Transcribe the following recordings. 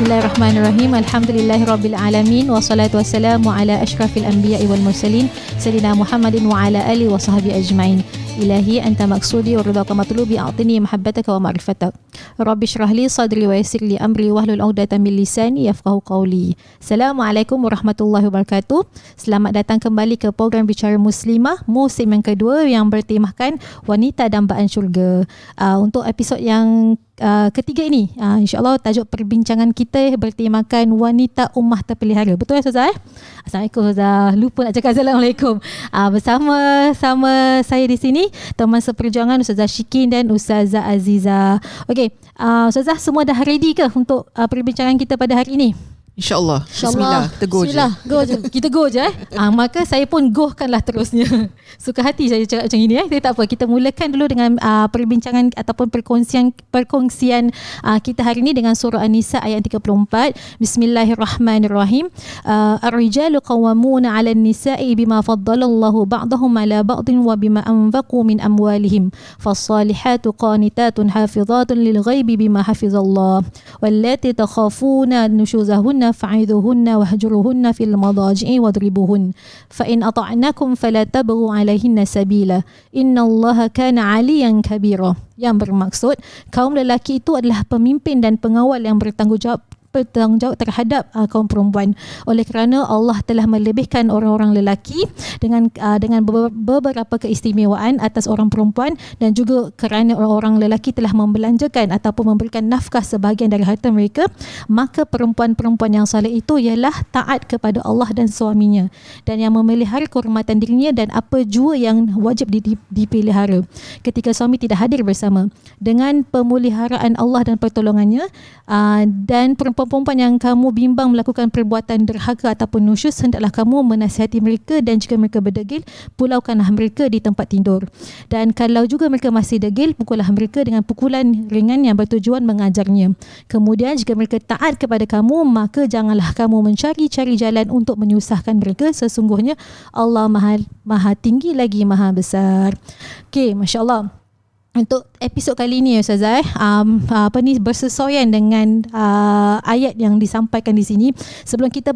Bismillahirrahmanirrahim. Alhamdulillahirabbil alamin wassalatu wassalamu ala asyrafil anbiya'i wal mursalin sayyidina Muhammadin wa ala alihi wa sahbihi ajmain. Ilahi anta maqsudi wa ridhaka matlubi a'tini mahabbataka wa ma'rifatak. Rabbi shrah li sadri wa yassir li amri wahlul 'uqdatam min lisani yafqahu qawli. Assalamualaikum warahmatullahi wabarakatuh. Selamat datang kembali ke program Bicara Muslimah musim yang kedua yang bertemakan wanita dambaan syurga. Untuk episod yang ketiga ini, insyaAllah tajuk perbincangan kita bertemakan wanita ummah terpelihara. Betul ya Ustazah? Assalamualaikum Ustazah. Lupa nak cakap Assalamualaikum. Bersama saya di sini teman seperjuangan Ustazah Syikin dan Ustazah Aziza. Okey, Ustazah semua dah ready ke untuk perbincangan kita pada hari ini? InsyaAllah. Bismillah. Kita go je. Kita go je. Maka saya pun gohkanlah terusnya. Suka hati saya cakap macam ini. Tapi tak apa. Kita mulakan dulu dengan perbincangan ataupun perkongsian kita hari ini dengan surah An-Nisa ayat 34. Bismillahirrahmanirrahim. Ar-rijalu qawwamuna 'alan nisa'i bima faddalallahu ba'dahum 'ala ba'din wa bima anfaqu min amwalihim. Fas-salihatu qanitatun hafizatun lil ghaibi bima hafizallah. Wallati takhafuna nushuzahunna fa'idhuhunna wahjuruhunna fil madaji'i wadribuhun fa in ata'nakum fala tabghu 'alaihinna sabila innallaha kana 'aliyan kabira. Yang bermaksud kaum lelaki itu adalah pemimpin dan pengawal yang bertanggungjawab terhadap kaum perempuan. Oleh kerana Allah telah melebihkan orang-orang lelaki dengan beberapa keistimewaan atas orang perempuan, dan juga kerana orang-orang lelaki telah membelanjakan ataupun memberikan nafkah sebahagian dari harta mereka, maka perempuan-perempuan yang saleh itu ialah taat kepada Allah dan suaminya, dan yang memelihara kehormatan dirinya dan apa jua yang wajib dipelihara ketika suami tidak hadir bersama, dengan pemeliharaan Allah dan pertolongannya. Dan perempuan yang kamu bimbang melakukan perbuatan derhaka ataupun nusyus, hendaklah kamu menasihati mereka, dan jika mereka berdegil, pulaukanlah mereka di tempat tidur. Dan kalau juga mereka masih degil, pukullah mereka dengan pukulan ringan yang bertujuan mengajarnya. Kemudian jika mereka taat kepada kamu, maka janganlah kamu mencari-cari jalan untuk menyusahkan mereka. Sesungguhnya Allah maha tinggi lagi maha besar. Okey, Masya Allah. Untuk episod kali ini Ustazah, bersesuaian dengan ayat yang disampaikan di sini. Sebelum kita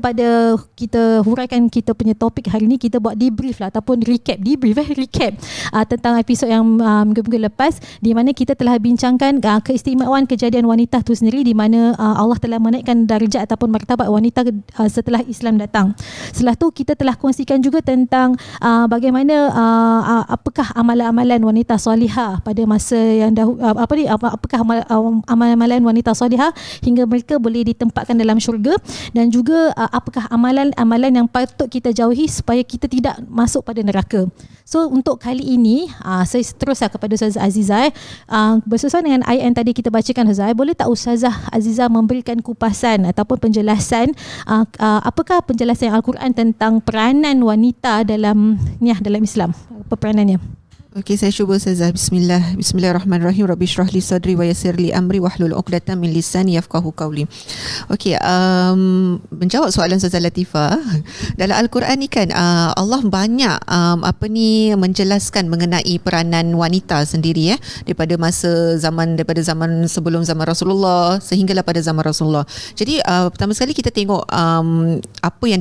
huraikan kita punya topik hari ini, kita buat debrief lah ataupun recap tentang episod yang minggu-minggu lepas, di mana kita telah bincangkan keistimewaan kejadian wanita itu sendiri, di mana Allah telah menaikkan darjat ataupun martabat wanita setelah Islam datang. Setelah tu kita telah kongsikan juga tentang bagaimana apakah amalan-amalan wanita solihah pada masa yang apakah amalan wanita solihah hingga mereka boleh ditempatkan dalam syurga, dan juga apakah amalan-amalan yang patut kita jauhi supaya kita tidak masuk pada neraka. So untuk kali ini saya teruslah kepada Ustazah Azizah, bersesuaian dengan ayat yang tadi kita bacakan. Ustazah, boleh tak Ustazah Azizah memberikan kupasan ataupun penjelasan apakah penjelasan Al-Quran tentang peranan wanita dalam Islam, apa peranannya? Okey, saya cuba Ustazah. Bismillahirrahmanirrahim. Rabbi shrah li sadri wa yassir li amri wahlul 'uqdatam min lisani yafqahu qawli. Okey, menjawab soalan Ustazah Latifah, dalam Al-Quran ni kan Allah banyak menjelaskan mengenai peranan wanita sendiri daripada zaman sebelum zaman Rasulullah sehinggalah pada zaman Rasulullah. Jadi pertama sekali kita tengok apa yang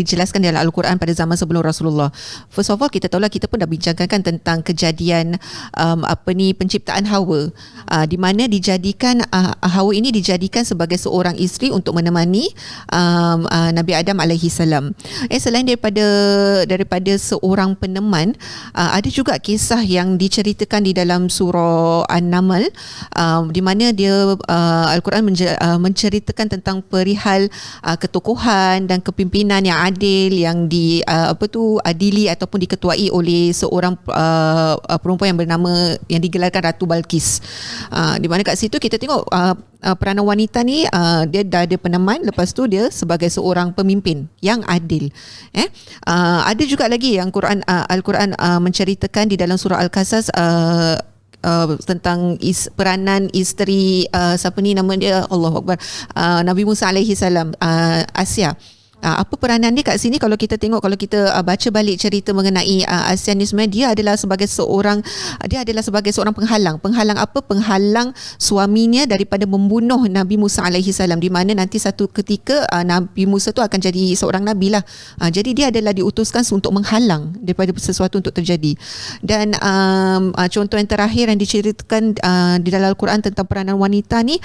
dijelaskan dalam Al-Quran pada zaman sebelum Rasulullah. First of all, kita tahulah, kita pun dah bincangkan tentang kejadian penciptaan Hawa, di mana Hawa ini dijadikan sebagai seorang isteri untuk menemani Nabi Adam alaihi salam. Selain daripada seorang peneman, ada juga kisah yang diceritakan di dalam surah An-Naml, di mana Al-Quran menceritakan tentang perihal ketokohan dan kepimpinan yang adil, yang adili ataupun diketuai oleh seorang perempuan yang digelarkan Ratu Balqis. Di mana kat situ kita tengok peranan wanita ni, dia dah ada peneman, lepas tu dia sebagai seorang pemimpin yang adil. Ada juga lagi yang Al-Quran menceritakan di dalam surah Al-Qasas tentang peranan isteri siapa ni nama dia, Allahu Akbar, Nabi Musa alaihi salam, Asia. Apa peranan dia kat sini? Kalau kita tengok, kalau kita baca balik cerita mengenai Asian ni, sebenarnya dia adalah sebagai seorang penghalang. Penghalang apa? Penghalang suaminya daripada membunuh Nabi Musa alaihi salam, di mana nanti satu ketika Nabi Musa tu akan jadi seorang nabi lah. Jadi dia adalah diutuskan untuk menghalang daripada sesuatu untuk terjadi. Dan contoh yang terakhir yang diceritakan di dalam Al-Quran tentang peranan wanita ni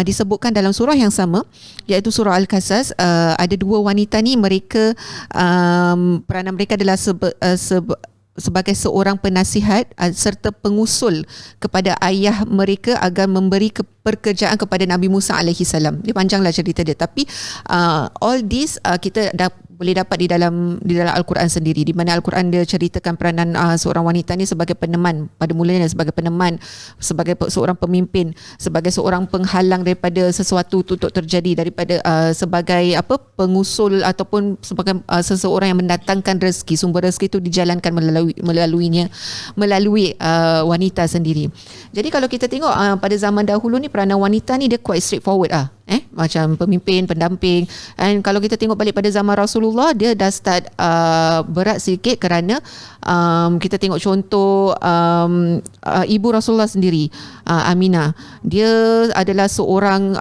disebutkan dalam surah yang sama, iaitu surah Al-Qasas. Ada dua wanita ni, mereka peranan mereka adalah sebagai seorang penasihat serta pengusul kepada ayah mereka agar memberi pekerjaan kepada Nabi Musa alaihi salam. Dia panjanglah cerita dia, tapi all this kita boleh dapat di dalam Al-Quran sendiri, di mana Al-Quran dia ceritakan peranan seorang wanita ni sebagai peneman, pada mulanya sebagai peneman, sebagai seorang pemimpin, sebagai seorang penghalang daripada sesuatu untuk terjadi, daripada sebagai pengusul ataupun sebagai seseorang yang mendatangkan rezeki. Sumber rezeki itu dijalankan melalui wanita sendiri. Jadi kalau kita tengok pada zaman dahulu ni, peranan wanita ni dia quite straightforward macam pemimpin, pendamping. And kalau kita tengok balik pada zaman Rasulullah, dia dah start berat sikit, kerana kita tengok contoh ibu Rasulullah sendiri, Aminah. Dia adalah seorang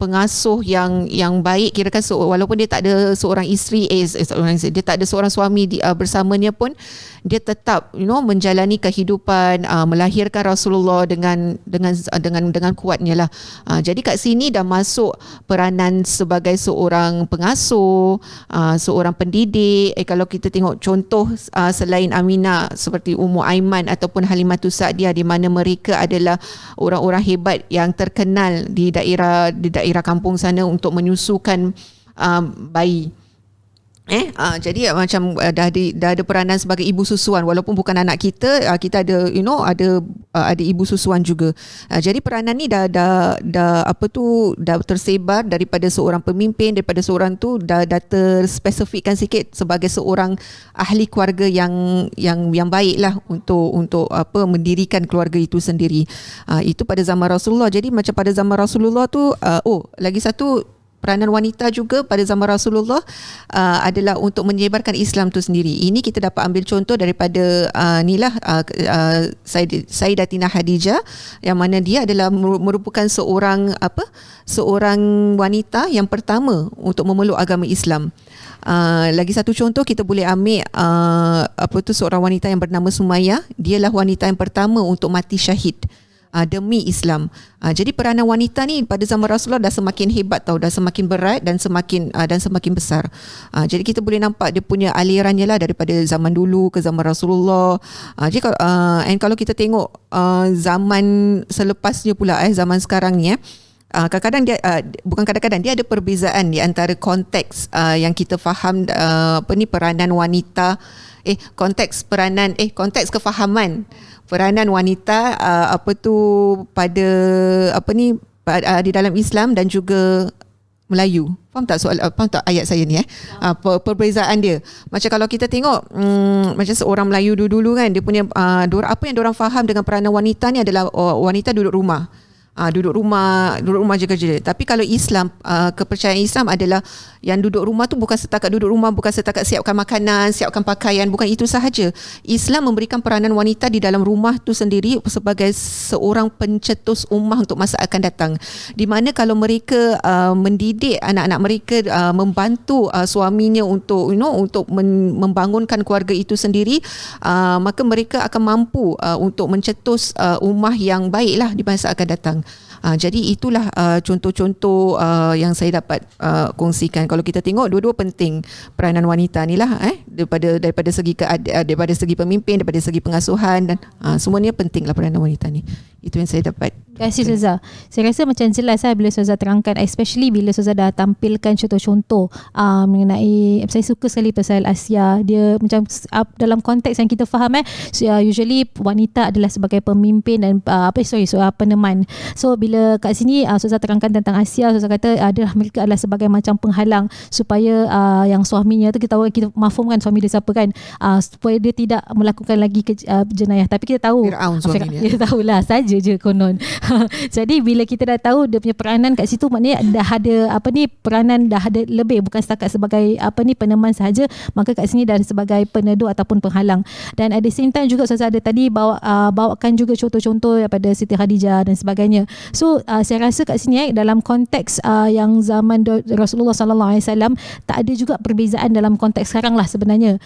pengasuh yang baik, kirakan walaupun dia tak ada seorang isteri, dia tak ada seorang suami bersamanya pun, dia tetap menjalani kehidupan, melahirkan Rasulullah dengan kuatnya lah. Jadi kat sini dah masuk peranan sebagai seorang pengasuh, seorang pendidik. Kalau kita tengok contoh selain Aminah, seperti Ummu Aiman ataupun Halimatus Sa'diyah, di mana mereka adalah orang-orang hebat yang terkenal di daerah kampung sana untuk menyusukan bayi. Jadi macam dah ada peranan sebagai ibu susuan, walaupun bukan anak kita, kita ada ada ibu susuan juga. Jadi peranan ni dah tersebar daripada seorang pemimpin, daripada seorang tu dah terspesifikkan sikit sebagai seorang ahli keluarga yang baiklah untuk mendirikan keluarga itu sendiri. Itu pada zaman Rasulullah. Jadi macam pada zaman Rasulullah tu lagi satu peranan wanita juga pada zaman Rasulullah adalah untuk menyebarkan Islam tu sendiri. Ini kita dapat ambil contoh daripada Sayyidatina Khadijah, yang mana dia adalah merupakan seorang wanita yang pertama untuk memeluk agama Islam. Lagi satu contoh kita boleh ambil seorang wanita yang bernama Sumayyah. Dialah wanita yang pertama untuk mati syahid demi Islam. Jadi peranan wanita ni pada zaman Rasulullah dah semakin hebat dah semakin berat dan semakin besar. Jadi kita boleh nampak dia punya alirannya lah daripada zaman dulu ke zaman Rasulullah. Jadi kalau kita tengok zaman selepasnya pula, zaman sekarang ni kadang-kadang dia ada perbezaan di antara konteks yang kita faham peranan wanita, konteks kefahaman peranan wanita pada di dalam Islam dan juga Melayu. Faham tak ayat saya ni perbezaan dia. Macam kalau kita tengok macam seorang Melayu dulu kan, dia punya apa yang diorang faham dengan peranan wanita ni adalah wanita duduk rumah. Duduk rumah je kerja. Tapi kalau Islam, kepercayaan Islam adalah yang duduk rumah tu bukan setakat duduk rumah, bukan setakat siapkan makanan, siapkan pakaian, bukan itu sahaja. Islam memberikan peranan wanita di dalam rumah tu sendiri sebagai seorang pencetus ummah untuk masa akan datang. Di mana kalau mereka mendidik anak-anak mereka, membantu suaminya untuk membangunkan keluarga itu sendiri, maka mereka akan mampu untuk mencetus ummah yang baiklah di masa akan datang. Jadi itulah contoh-contoh yang saya dapat kongsikan. Kalau kita tengok, dua-dua penting peranan wanita ni lah, daripada segi pemimpin, daripada segi pengasuhan, dan semuanya penting lah peranan wanita ni. Itu yang saya dapat. Terima kasih Ustazah. Saya rasa macam jelas bila Ustazah terangkan, especially bila Ustazah dah tampilkan contoh-contoh mengenai, saya suka sekali pasal Asia. Dia macam dalam konteks yang kita faham, usually wanita adalah sebagai pemimpin dan peneman. So bila kat sini Ustazah terangkan tentang Asia, Ustazah kata mereka adalah sebagai macam penghalang supaya yang suaminya tu, kita mafhumkan suami dia siapa kan, supaya dia tidak melakukan lagi jenayah. Tapi kita tahu Fir'aun suami dia. Kita tahulah saja je konon. Jadi bila kita dah tahu dia punya peranan kat situ, maknanya dah ada peranan dah ada lebih, bukan setakat sebagai peneman sahaja, maka kat sini dah sebagai peneduh ataupun penghalang. Dan at the same time juga Ustazah ada tadi bawakan juga contoh-contoh daripada Siti Khadijah dan sebagainya. So saya rasa kat sini dalam konteks yang zaman Rasulullah sallallahu alaihi wasallam, tak ada juga perbezaan dalam konteks sekarang lah sebenarnya.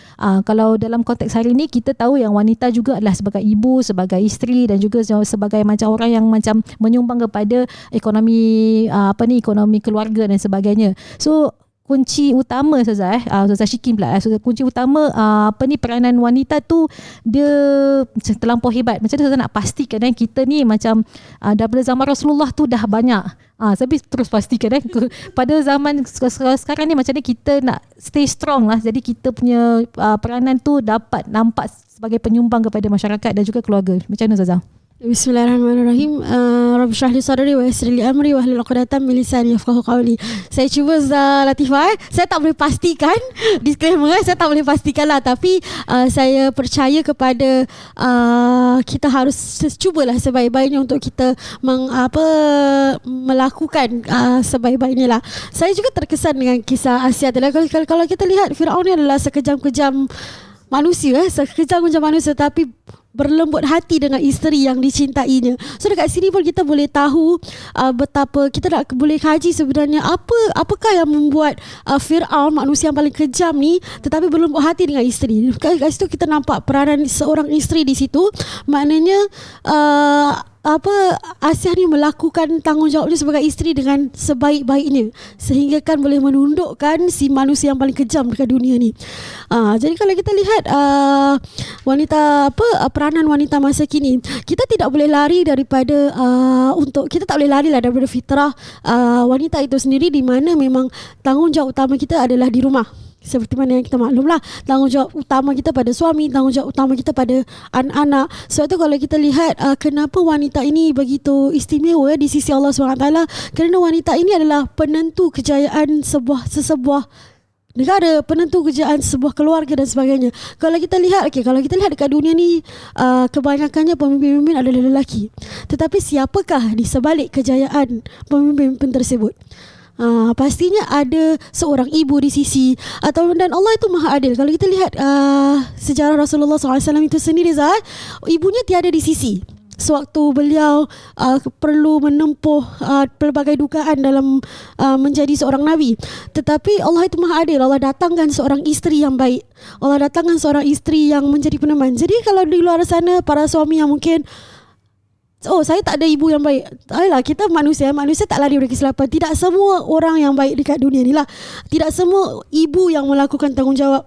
Kalau dalam konteks hari ni kita tahu yang wanita juga adalah sebagai ibu, sebagai isteri dan juga sebagai macam orang yang macam menyumbang kepada ekonomi ekonomi keluarga dan sebagainya. So kunci utama Ustazah Ustazah Syikin pula kunci utama peranan wanita tu dia terlampau hebat. Macam mana Ustazah nak pastikan kita ni macam daripada zaman Rasulullah tu dah banyak, tapi terus pastikan pada zaman sekarang ni macam mana kita nak stay strong lah. Jadi kita punya peranan tu dapat nampak sebagai penyumbang kepada masyarakat dan juga keluarga. Macam mana Ustazah? Bismillahirrahmanirrahim. Rabbi shrah li sadri wa yassir li amri wahlul 'uqdatam min lisani yafqahu qawli. Saya cuba Latifah, saya tak boleh pastikan, disclaimer saya tak boleh pastikan lah, tapi saya percaya kepada kita harus cubalah sebaik-baiknya untuk kita melakukan sebaik-baiknya lah. Saya juga terkesan dengan kisah Asia. Kalau kita lihat, Firaun ni adalah sekejam-kejam manusia, sekejam-kejam manusia, tapi berlembut hati dengan isteri yang dicintainya. So dekat sini pun kita boleh tahu betapa kita nak boleh kaji sebenarnya apakah yang membuat Firaun, manusia yang paling kejam ni, tetapi berlembut hati dengan isteri. Kat situ kita nampak peranan seorang isteri di situ. Maknanya Asia ni melakukan tanggungjawabnya sebagai isteri dengan sebaik-baiknya, sehingga kan boleh menundukkan si manusia yang paling kejam dekat dunia ni. Jadi kalau kita lihat peranan wanita masa kini, kita tidak boleh lari daripada kita tak boleh lari lah daripada fitrah wanita itu sendiri, di mana memang tanggungjawab utama kita adalah di rumah. Seperti mana yang kita maklumlah, tanggungjawab utama kita pada suami, tanggungjawab utama kita pada anak-anak. Sebab tu kalau kita lihat kenapa wanita ini begitu istimewa di sisi Allah SWT, kerana wanita ini adalah penentu kejayaan sebuah negara, penentu kejayaan sebuah keluarga dan sebagainya. Kalau kita lihat dekat dunia ni, kebanyakannya pemimpin-pemimpin adalah lelaki. Tetapi siapakah di sebalik kejayaan pemimpin tersebut? Pastinya ada seorang ibu di sisi, dan Allah itu maha adil. Kalau kita lihat sejarah Rasulullah SAW itu sendiri, ibunya tiada di sisi sewaktu beliau perlu menempuh pelbagai dugaan dalam menjadi seorang Nabi. Tetapi Allah itu maha adil. Allah datangkan seorang isteri yang baik, Allah datangkan seorang isteri yang menjadi peneman. Jadi kalau di luar sana para suami yang mungkin saya tak ada ibu yang baik, ayolah, kita manusia tak lari dari kesilapan. Tidak semua orang yang baik dekat dunia ni lah. Tidak semua ibu yang melakukan tanggungjawab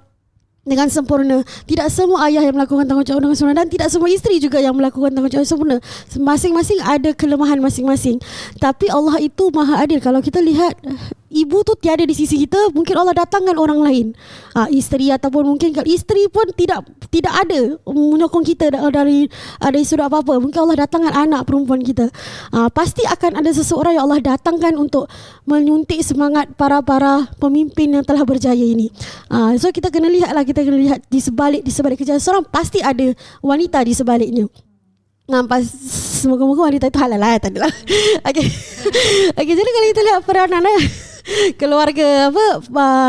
dengan sempurna. Tidak semua ayah yang melakukan tanggungjawab dengan sempurna, dan tidak semua isteri juga yang melakukan tanggungjawab sempurna. Masing-masing ada kelemahan masing-masing. Tapi Allah itu maha adil. Kalau kita lihat, ibu tu tiada di sisi kita, mungkin Allah datangkan orang lain, isteri, ataupun mungkin isteri pun tidak ada menyokong kita dari sudut apa-apa. Mungkin Allah datangkan anak perempuan kita. Pasti akan ada seseorang yang Allah datangkan untuk menyuntik semangat para pemimpin yang telah berjaya ini. So kita kena lihat di sebalik kejayaan seorang, pasti ada wanita di sebaliknya. Semoga-moga wanita itu halal lah, tak adalah. Okay. Jadi kalau kita lihat peranan keluarga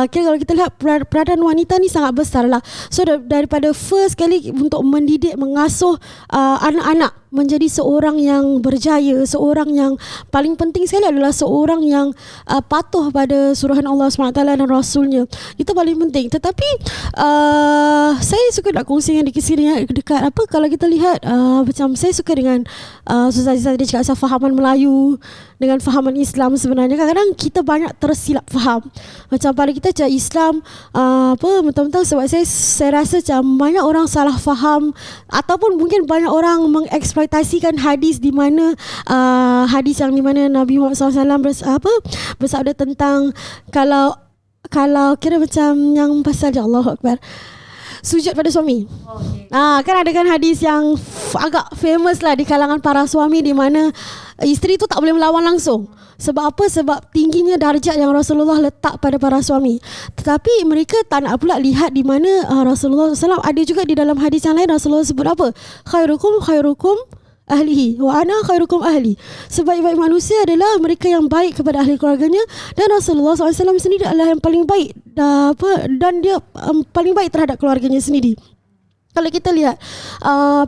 kalau kita lihat peranan wanita ni sangat besar lah. So daripada first kali untuk mendidik, mengasuh anak-anak menjadi seorang yang berjaya, seorang yang paling penting sekali adalah seorang yang patuh pada suruhan Allah SWT dan Rasulnya. Itu paling penting. Tetapi saya suka nak kongsi dengan dekat kalau kita lihat macam saya suka dengan Ustazah dia cakap asal fahaman Melayu dengan fahaman Islam. Sebenarnya kadang-kadang kita banyak tersilap faham. Macam pada kita cakap Islam betul-betul, sebab saya rasa macam banyak orang salah faham, ataupun mungkin banyak orang mengeksploitasikan hadis di mana hadis yang di mana Nabi Muhammad SAW bersabda tentang kalau kira macam yang pasal Allahu Akbar, sujud pada suami. Kan ada kan hadis yang agak famous lah di kalangan para suami, di mana isteri tu tak boleh melawan langsung. Sebab apa? Sebab tingginya darjat yang Rasulullah letak pada para suami. Tetapi mereka tak nak pula lihat di mana Rasulullah SAW ada juga di dalam hadis yang lain. Rasulullah sebut apa? Khairukum ahlihi wa ana khairukum ahli. Sebaik-baik manusia adalah mereka yang baik kepada ahli keluarganya, dan Rasulullah SAW sendiri adalah yang paling baik dan dia paling baik terhadap keluarganya sendiri. Kalau kita lihat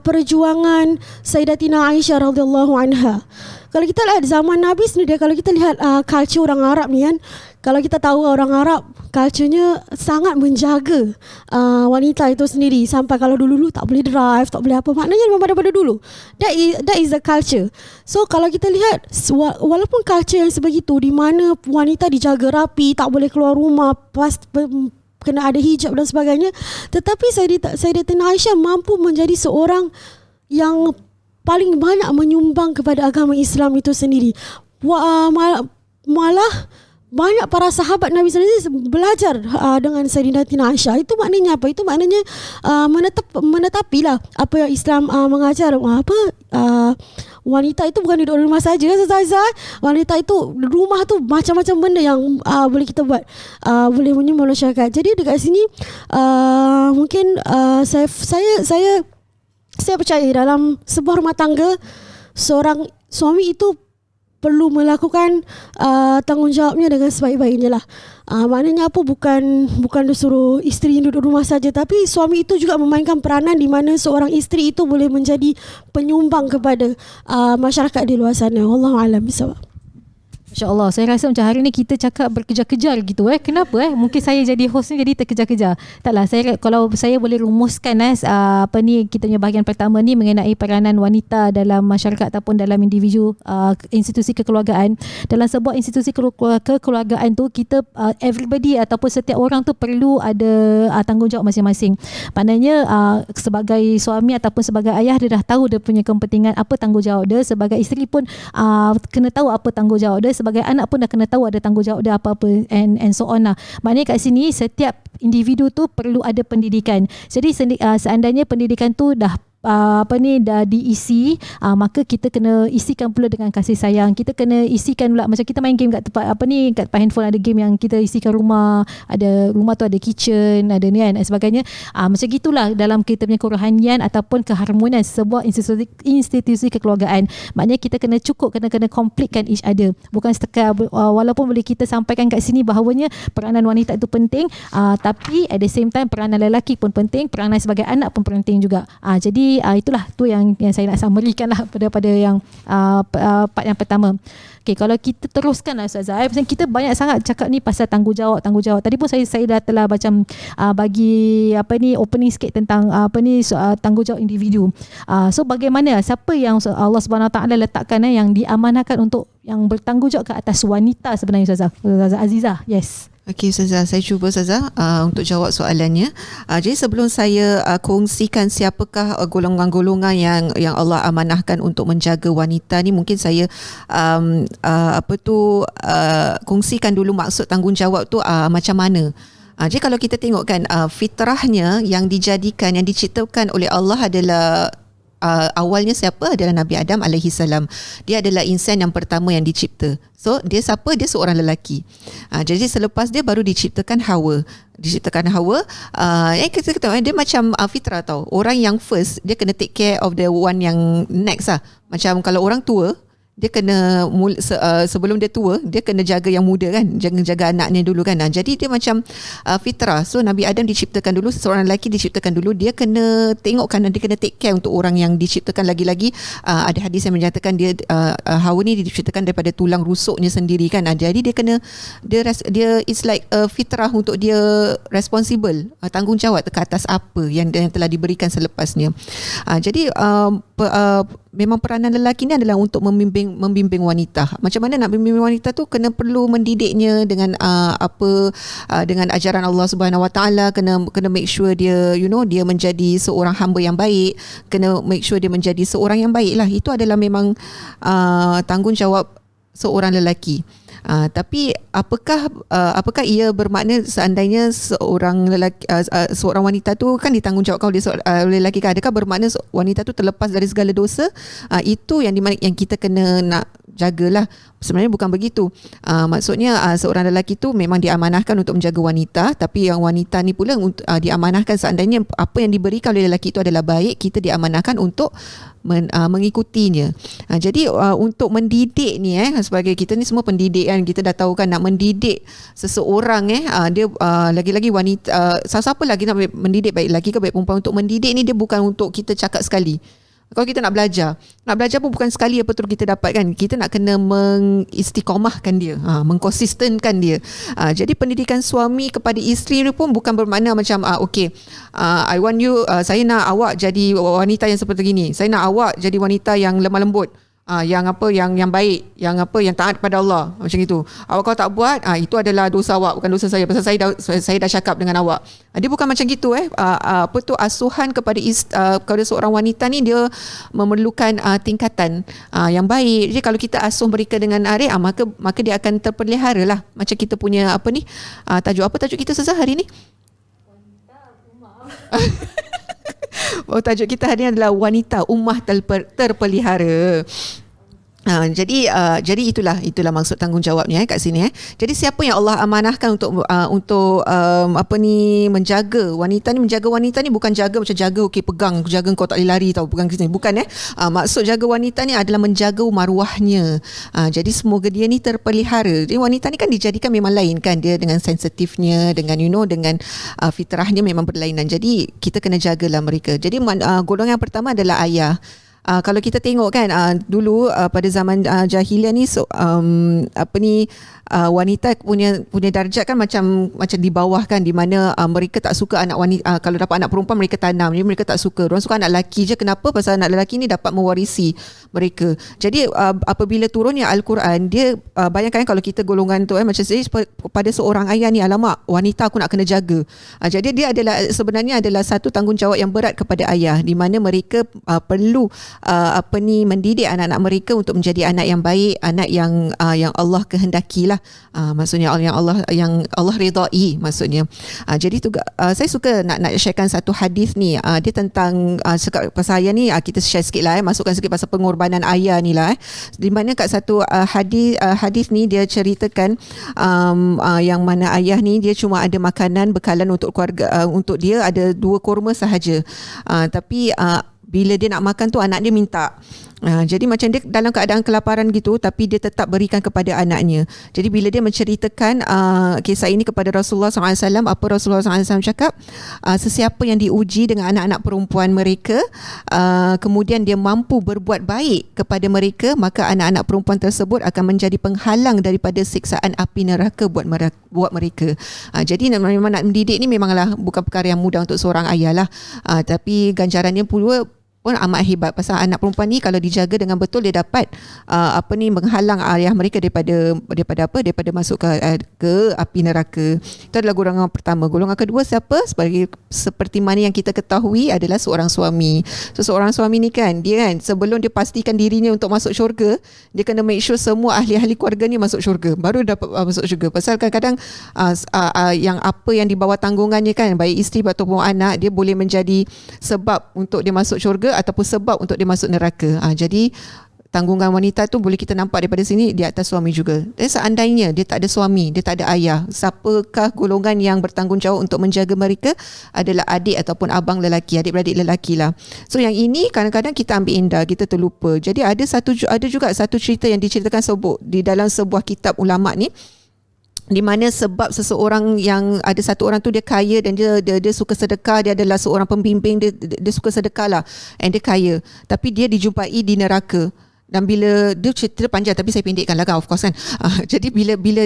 perjuangan Sayyidatina Aisyah radhiyallahu anha, kalau kita lihat zaman Nabi sendiri, kalau kita lihat culture orang Arab ni kan, kalau kita tahu orang Arab culture-nya sangat menjaga wanita itu sendiri, sampai kalau dulu tak boleh drive, tak boleh apa, maknanya memang pada dulu. That is the culture. So kalau kita lihat, walaupun culture yang sebegitu, di mana wanita dijaga rapi, tak boleh keluar rumah, kena ada hijab dan sebagainya, tetapi Sayyidatina Aisyah mampu menjadi seorang yang paling banyak menyumbang kepada agama Islam itu sendiri. Malah banyak para sahabat Nabi sendiri belajar dengan Sayyidatina Aisyah. Itu maknanya apa? Itu maknanya menetapilah apa yang Islam mengajar. Wanita itu bukan duduk di rumah saja, Zazah. Wanita itu rumah tu macam-macam benda yang boleh kita buat, boleh menyumbang masyarakat. Jadi dekat sini mungkin saya percaya dalam sebuah rumah tangga, seorang suami itu perlu melakukan tanggungjawabnya dengan sebaik-baiknya lah. Maknanya apa? Bukan disuruh isteri duduk rumah saja, tapi suami itu juga memainkan peranan di mana seorang isteri itu boleh menjadi penyumbang kepada masyarakat di luar sana. Wallahu a'lam bishawab. Masya Allah, saya rasa macam hari ni kita cakap berkejar-kejar gitu. Kenapa? Mungkin saya jadi host ni jadi terkejar-kejar. Taklah, kalau saya boleh rumuskan apa ni, kita punya bahagian pertama ni mengenai peranan wanita dalam masyarakat ataupun dalam individu institusi kekeluargaan. Dalam sebuah institusi kekeluargaan tu, kita everybody ataupun setiap orang tu perlu ada tanggungjawab masing-masing. Maknanya sebagai suami ataupun sebagai ayah, dia dah tahu dia punya kepentingan, apa tanggungjawab dia. Sebagai isteri pun kena tahu apa tanggungjawab dia. Sebagai anak pun dah kena tahu ada tanggungjawab dia apa-apa and so on lah. Maknanya kat sini setiap individu tu perlu ada pendidikan. Jadi seandainya pendidikan tu dah dah diisi, maka kita kena isikan pula dengan kasih sayang. Kita kena isikan pula, macam kita main game kat tempat kat handphone, ada game yang kita isikan rumah tu ada kitchen, ada ni kan dan sebagainya. Macam gitulah dalam kita punya kerohanian ataupun keharmonian sebuah institusi kekeluargaan. Maknanya kita kena kena completekan each other. Bukan setakat walaupun boleh kita sampaikan kat sini bahawanya peranan wanita itu penting, tapi at the same time peranan lelaki pun penting, peranan sebagai anak pun penting juga. Jadi itulah tu yang saya nak summarikan lah pada yang part yang pertama. Okay, kalau kita teruskan lah Ustazah, kita banyak sangat cakap ni pasal tanggungjawab. Tadi pun saya dah telah macam bagi opening sikit tentang tanggungjawab individu. So bagaimana, siapa yang Allah Subhanahu Wa Taala letakkan yang diamanahkan untuk yang bertanggungjawab ke atas wanita sebenarnya Ustazah Azizah? Yes. Okey Ustazah, saya cuba Ustazah untuk jawab soalannya. Jadi sebelum saya kongsikan siapakah golongan-golongan yang Allah amanahkan untuk menjaga wanita ni, mungkin saya kongsikan dulu maksud tanggungjawab tu macam mana. Jadi kalau kita tengokkan fitrahnya yang diciptakan oleh Allah adalah awalnya siapa? Adalah Nabi Adam alaihi salam. Dia adalah insan yang pertama yang dicipta. So dia siapa? Dia seorang lelaki. Jadi selepas dia baru diciptakan Hawa. Kita kata dia macam fitrah tau. Orang yang first dia kena take care of the one yang next lah. Macam kalau orang tua, dia kena sebelum dia tua, dia kena jaga yang muda kan, jaga anaknya dulu kan. Jadi dia macam fitrah. So Nabi Adam diciptakan dulu, seorang lelaki diciptakan dulu, dia kena tengokkan, dia kena take care untuk orang yang diciptakan lagi-lagi. Ada hadis yang menyatakan dia Hawa ni diciptakan daripada tulang rusuknya sendiri kan. Jadi dia it's like fitrah untuk dia responsible, tanggungjawab ke atas apa yang telah diberikan selepasnya. Jadi memang peranan lelaki ni adalah untuk membimbing wanita. Macam mana nak membimbing wanita tu? Kena perlu mendidiknya dengan dengan ajaran Allah Subhanahu Wa Taala. Kena make sure dia dia menjadi seorang hamba yang baik. Kena make sure dia menjadi seorang yang baik lah. Itu adalah memang tanggungjawab seorang lelaki. Tapi apakah ia bermakna seandainya seorang lelaki, seorang wanita tu kan ditanggungjawabkan oleh lelaki kan? Adakah bermakna wanita tu terlepas dari segala dosa? Itu yang kita kena nak jagalah. Sebenarnya bukan begitu. Maksudnya seorang lelaki tu memang diamanahkan untuk menjaga wanita, tapi yang wanita ni pula diamanahkan seandainya apa yang diberikan oleh lelaki itu adalah baik, kita diamanahkan untuk mengikutinya. Jadi untuk mendidik ni sebagai kita ni semua pendidik kan, kita dah tahu kan nak mendidik seseorang dia lagi-lagi wanita, siapa lagi nak mendidik, baik lelaki ke baik perempuan, untuk mendidik ni dia bukan untuk kita cakap sekali. Kalau kita nak belajar pun bukan sekali apa terus kita dapat kan. Kita nak kena mengistiqamahkan dia, mengkonsistenkan dia. Jadi pendidikan suami kepada isteri ni pun bukan bermakna macam I want you, saya nak awak jadi wanita yang seperti gini, saya nak awak jadi wanita yang lemah lembut, yang baik, yang taat pada Allah, macam itu. Awak kalau tak buat, itu adalah dosa awak, bukan dosa saya, pasal saya dah cakap dengan awak. Dia bukan macam gitu. Asuhan kepada seorang wanita ni dia memerlukan tingkatan yang baik. Jadi kalau kita asuh mereka dengan arif, maka dia akan terpelihara lah. Macam kita punya tajuk kita sehari ni? Tajuk kita hari ini adalah wanita ummah terpelihara. Jadi itulah maksud tanggungjawabnya kat sini. Jadi siapa yang Allah amanahkan untuk menjaga wanita ni, bukan jaga macam jaga pegang, jaga kau tak boleh lari tau, bukan. Maksud jaga wanita ni adalah menjaga maruahnya. Jadi semoga dia ni terpelihara. Jadi wanita ni kan dijadikan memang lain kan, dia dengan sensitifnya, dengan dengan fitrahnya memang berlainan. Jadi kita kena jagalah mereka. Jadi golongan yang pertama adalah ayah. Kalau kita tengok kan dulu pada zaman jahiliah ni wanita punya darjat kan macam di bawah kan, di mana mereka tak suka anak wanita. Kalau dapat anak perempuan mereka tanam, jadi mereka tak suka. Diorang suka anak lelaki je. Kenapa? Pasal anak lelaki ni dapat mewarisi mereka. Jadi apabila turunnya Al-Quran, dia bayangkan kalau kita golongan tu macam saya, pada seorang ayah ni, alamak, wanita aku nak kena jaga. Jadi dia sebenarnya adalah satu tanggungjawab yang berat kepada ayah, di mana mereka perlu mendidik anak-anak mereka untuk menjadi anak yang baik, anak yang Allah kehendakilah. Maksudnya yang Allah redai maksudnya. Jadi tu saya suka nak sharekan satu hadis ni. Dia tentang pasal ayah ni, kita share sikit lah, masukkan sikit pasal pengorbanan ayah ni lah. Di mana kat satu hadis ni dia ceritakan yang mana ayah ni dia cuma ada makanan bekalan untuk keluarga, untuk dia ada 2 kurma sahaja. Tapi bila dia nak makan tu anak dia minta. Jadi macam dia dalam keadaan kelaparan gitu, tapi dia tetap berikan kepada anaknya. Jadi bila dia menceritakan kisah ini kepada Rasulullah SAW, apa Rasulullah SAW cakap? Sesiapa yang diuji dengan anak-anak perempuan mereka, kemudian dia mampu berbuat baik kepada mereka, maka anak-anak perempuan tersebut akan menjadi penghalang daripada siksaan api neraka buat mereka. Jadi memang nak mendidik ni memanglah bukan perkara yang mudah untuk seorang ayah lah. Tapi ganjarannya pun amat hebat. Pasal anak perempuan ni kalau dijaga dengan betul, dia dapat menghalang ayah mereka daripada masuk ke api neraka. Itu adalah golongan pertama. Golongan kedua siapa? Seperti mana yang kita ketahui adalah seorang suami. So seorang suami ni kan, dia kan sebelum dia pastikan dirinya untuk masuk syurga, dia kena make sure semua ahli-ahli keluarga ni masuk syurga, baru dapat masuk syurga. Pasal kadang-kadang yang apa yang di bawah tanggungannya kan, baik isteri ataupun anak, dia boleh menjadi sebab untuk dia masuk syurga ataupun sebab untuk dia masuk neraka. Jadi tanggungan wanita tu boleh kita nampak daripada sini di atas suami juga. Dan seandainya dia tak ada suami, dia tak ada ayah, siapakah golongan yang bertanggungjawab untuk menjaga mereka? Adalah adik ataupun abang lelaki, adik-beradik lelaki lah. So yang ini kadang-kadang kita ambil indah, kita terlupa. Jadi ada juga satu cerita yang diceritakan di dalam sebuah kitab ulama ni, di mana sebab seseorang yang ada satu orang tu dia kaya dan dia suka sedekah, dia adalah seorang pembimbing, dia suka sedekah lah, and dia kaya, tapi dia dijumpai di neraka. Dan bila dia cerita panjang, tapi saya pendekkan lah kan, of course kan. Jadi bila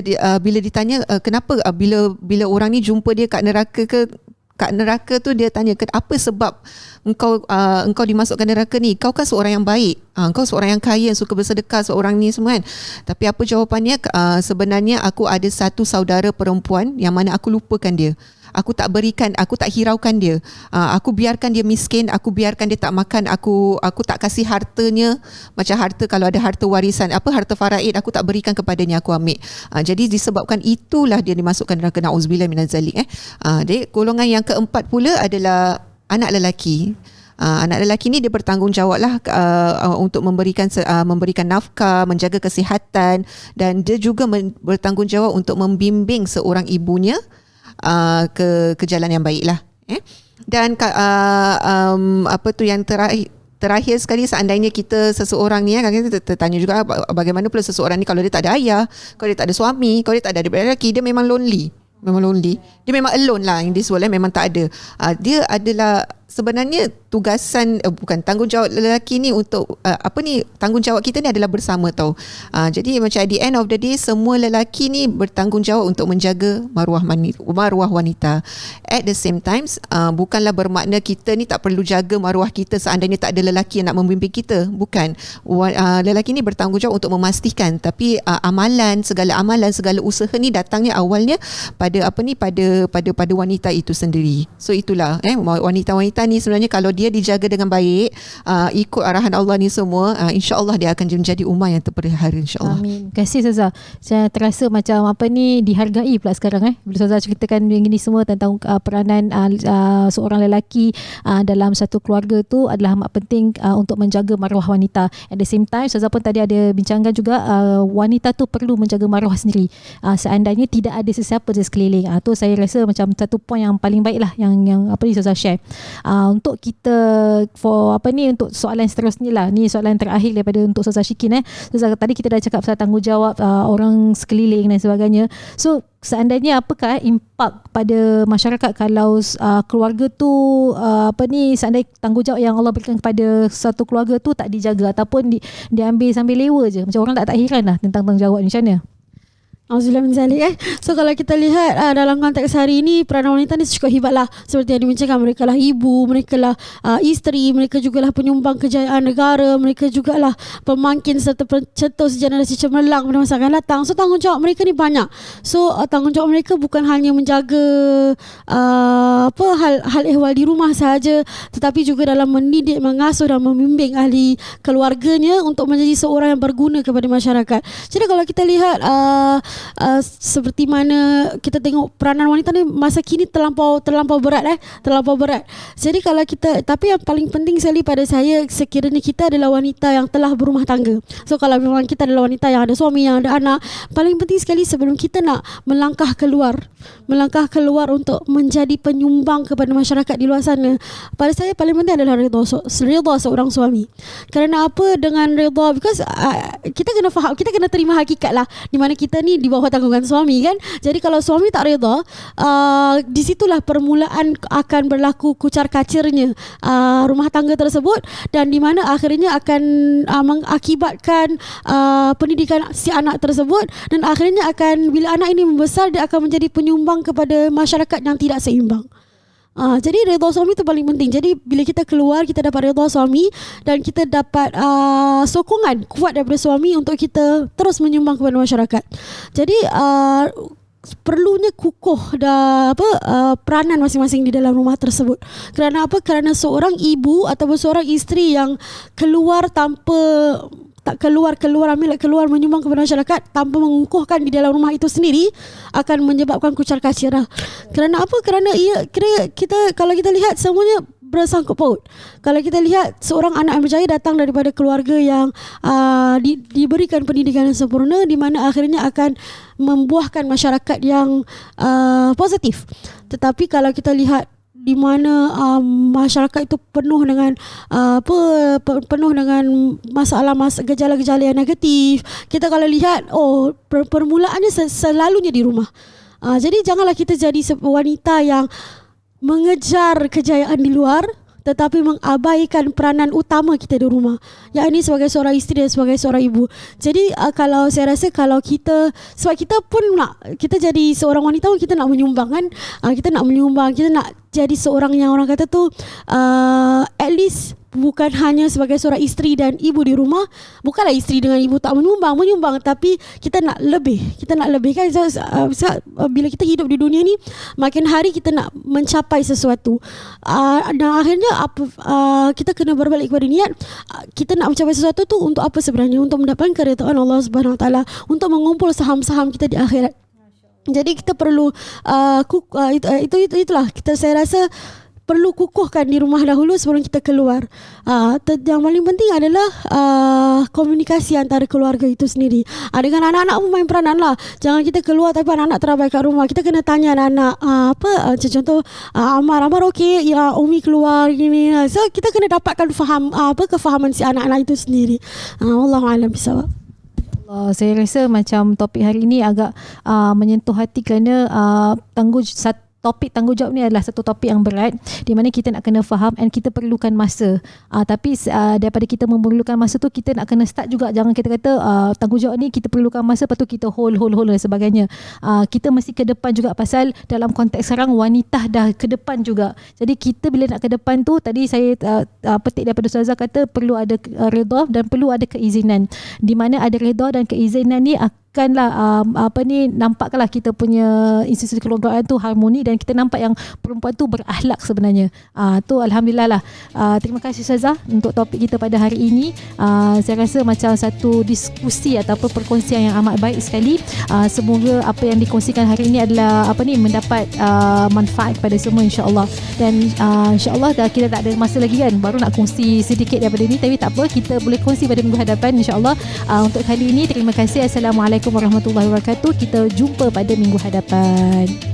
ditanya kenapa bila orang ni jumpa dia kat neraka tu, dia tanya apa sebab engkau dimasukkan neraka ni? Kau kan seorang yang baik, kau seorang yang kaya, yang suka bersedekah, seorang ni semua kan. Tapi apa jawapannya? Sebenarnya aku ada satu saudara perempuan yang mana aku lupakan dia. Aku tak hiraukan dia. Aku biarkan dia miskin, aku biarkan dia tak makan, aku tak kasih hartanya. Macam harta, kalau ada harta warisan, harta faraid, aku tak berikan kepadanya, aku ambil. Jadi disebabkan itulah dia dimasukkan neraka. Na'udzubillah minaz zalik. Jadi golongan yang keempat pula adalah anak lelaki. Anak lelaki ni dia bertanggungjawab lah untuk memberikan nafkah, menjaga kesihatan, dan dia juga bertanggungjawab untuk membimbing seorang ibunya ke jalan yang baik lah. Dan apa tu yang terakhir sekali, seandainya kita seseorang ni kan, kita tertanya juga bagaimana pula seseorang ni kalau dia tak ada ayah, kalau dia tak ada suami, kalau dia tak ada adik lelaki, dia memang lonely. Dia memang alone lah in this world, memang tak ada. Dia adalah sebenarnya tugasan bukan tanggungjawab lelaki ni untuk tanggungjawab kita ni adalah bersama tau. Jadi macam at the end of the day, semua lelaki ni bertanggungjawab untuk menjaga maruah wanita. At the same time, bukanlah bermakna kita ni tak perlu jaga maruah kita seandainya tak ada lelaki yang nak membimbing kita. Bukan. Lelaki ni bertanggungjawab untuk memastikan, tapi segala usaha ni datangnya awalnya pada pada wanita itu sendiri. So itulah wanita-wanita ni sebenarnya kalau dia dijaga dengan baik, ikut arahan Allah ni semua, insya-Allah dia akan menjadi ummah yang terpelihara, insya-Allah. Amin. Terima kasih Ustazah. Saya terasa macam dihargai pula sekarang bila Ustazah ceritakan yang ini semua tentang peranan seorang lelaki dalam satu keluarga tu adalah amat penting untuk menjaga maruah wanita. At the same time, Ustazah pun tadi ada bincangkan juga wanita tu perlu menjaga maruah sendiri. Seandainya tidak ada sesiapa di sekeliling. Tu saya rasa macam satu point yang paling baik lah yang Ustazah share. Untuk kita untuk soalan seterusnya lah, ni soalan terakhir daripada untuk Ustazah Shikin. Ustazah, tadi kita dah cakap pasal tanggungjawab orang sekeliling dan sebagainya. So seandainya apakah impak pada masyarakat kalau keluarga tu seandainya tanggungjawab yang Allah berikan kepada satu keluarga tu tak dijaga ataupun diambil sambil lewa je, macam orang tak heran lah tentang tanggungjawab ni, macam mana? Auzubillah min zalik. So kalau kita lihat dalam konteks hari ini, peranan wanita ni cukup hebat lah. Seperti yang dibincangkan, mereka lah ibu, mereka lah isteri, mereka jugalah penyumbang kejayaan negara, mereka jugalah pemangkin serta pencetus generasi cemerlang pada masa akan datang. So tanggungjawab mereka ni banyak. So tanggungjawab mereka bukan hanya menjaga hal ehwal di rumah sahaja, tetapi juga dalam mendidik, mengasuh dan membimbing ahli keluarganya untuk menjadi seorang yang berguna kepada masyarakat. Jadi kalau kita lihat seperti mana kita tengok peranan wanita ni masa kini terlampau berat terlampau berat. Jadi kalau kita, tapi yang paling penting sekali pada saya, sekiranya kita adalah wanita yang telah berumah tangga. So kalau memang kita adalah wanita yang ada suami, yang ada anak, paling penting sekali sebelum kita nak melangkah keluar untuk menjadi penyumbang kepada masyarakat di luar sana, pada saya paling penting adalah redha seorang suami. Kerana apa? Dengan redha, because kita kena faham, kita kena terima hakikat lah di mana kita ni di bawah tanggungan suami kan. Jadi kalau suami tak redha, di situlah permulaan akan berlaku kucar kacirnya rumah tangga tersebut, dan di mana akhirnya akan mengakibatkan pendidikan si anak tersebut, dan akhirnya akan, bila anak ini membesar, dia akan menjadi penyumbang kepada masyarakat yang tidak seimbang. Jadi redha suami itu paling penting. Jadi bila kita keluar, kita dapat redha suami dan kita dapat sokongan kuat daripada suami untuk kita terus menyumbang kepada masyarakat. Jadi perlunya kukuh peranan masing-masing di dalam rumah tersebut. Kerana apa? Kerana seorang ibu ataupun seorang isteri yang keluar keluar menyumbang kepada masyarakat tanpa mengukuhkan di dalam rumah itu sendiri akan menyebabkan kucar kacir. Kerana apa? Kerana kita, kalau kita lihat, semuanya bersangkut paut. Kalau kita lihat seorang anak yang berjaya datang daripada keluarga yang diberikan pendidikan yang sempurna, di mana akhirnya akan membuahkan masyarakat yang positif. Tetapi kalau kita lihat di mana masyarakat itu penuh dengan gejala-gejala yang negatif, kita kalau lihat permulaannya selalunya di rumah. Jadi janganlah kita jadi wanita yang mengejar kejayaan di luar tetapi mengabaikan peranan utama kita di rumah, yakni sebagai seorang isteri dan sebagai seorang ibu. Jadi kalau saya rasa, kalau kita, sebab kita pun kita jadi seorang wanita pun kita nak menyumbang kan, kita nak jadi seorang yang orang kata tu at least bukan hanya sebagai seorang isteri dan ibu di rumah. Bukanlah isteri dengan ibu tak menyumbang, tapi kita nak lebih kan. Bila kita hidup di dunia ni, makin hari kita nak mencapai sesuatu, dan akhirnya kita kena berbalik kepada niat. Kita nak mencapai sesuatu tu untuk apa sebenarnya? Untuk mendapatkan keridhaan Allah Subhanahu Wa Taala, untuk mengumpul saham-saham kita di akhirat. Jadi kita perlu itulah saya rasa perlu kukuhkan di rumah dahulu sebelum kita keluar. Yang paling penting adalah komunikasi antara keluarga itu sendiri. Dengan anak-anak pun main peranan lah. Jangan kita keluar tapi anak-anak terabai kat rumah. Kita kena tanya anak-anak contoh Amar okey, ya Umi keluar gini. So kita kena dapatkan kefahaman si anak-anak itu sendiri. Wallahu a'lam bishawab. Saya rasa macam topik hari ini agak menyentuh hati kerana topik tanggungjawab ni adalah satu topik yang berat di mana kita nak kena faham and kita perlukan masa. Tapi daripada kita memerlukan masa tu, kita nak kena start juga. Jangan kita kata tanggungjawab ni kita perlukan masa, lepas tu kita hold dan sebagainya. Kita mesti ke depan juga, pasal dalam konteks sekarang wanita dah ke depan juga. Jadi kita bila nak ke depan tu, tadi saya petik daripada Ustazah kata perlu ada redha dan perlu ada keizinan. Di mana ada redha dan keizinan ni akanlah nampaklah kita punya institusi keluargaan tu harmoni dan kita nampak yang perempuan tu berakhlak sebenarnya. Tu alhamdulillah lah. Terima kasih Ustazah untuk topik kita pada hari ini. Saya rasa macam satu diskusi ataupun perkongsian yang amat baik sekali. Semoga apa yang dikongsikan hari ini adalah mendapat manfaat kepada semua, insya-Allah. Dan insya-Allah dah kita tak ada masa lagi kan, baru nak kongsi sedikit daripada ni, tapi tak apa, kita boleh kongsi pada minggu hadapan, insya-Allah. Untuk kali ini terima kasih. Assalamualaikum warahmatullahi wabarakatuh. Kita jumpa pada minggu hadapan.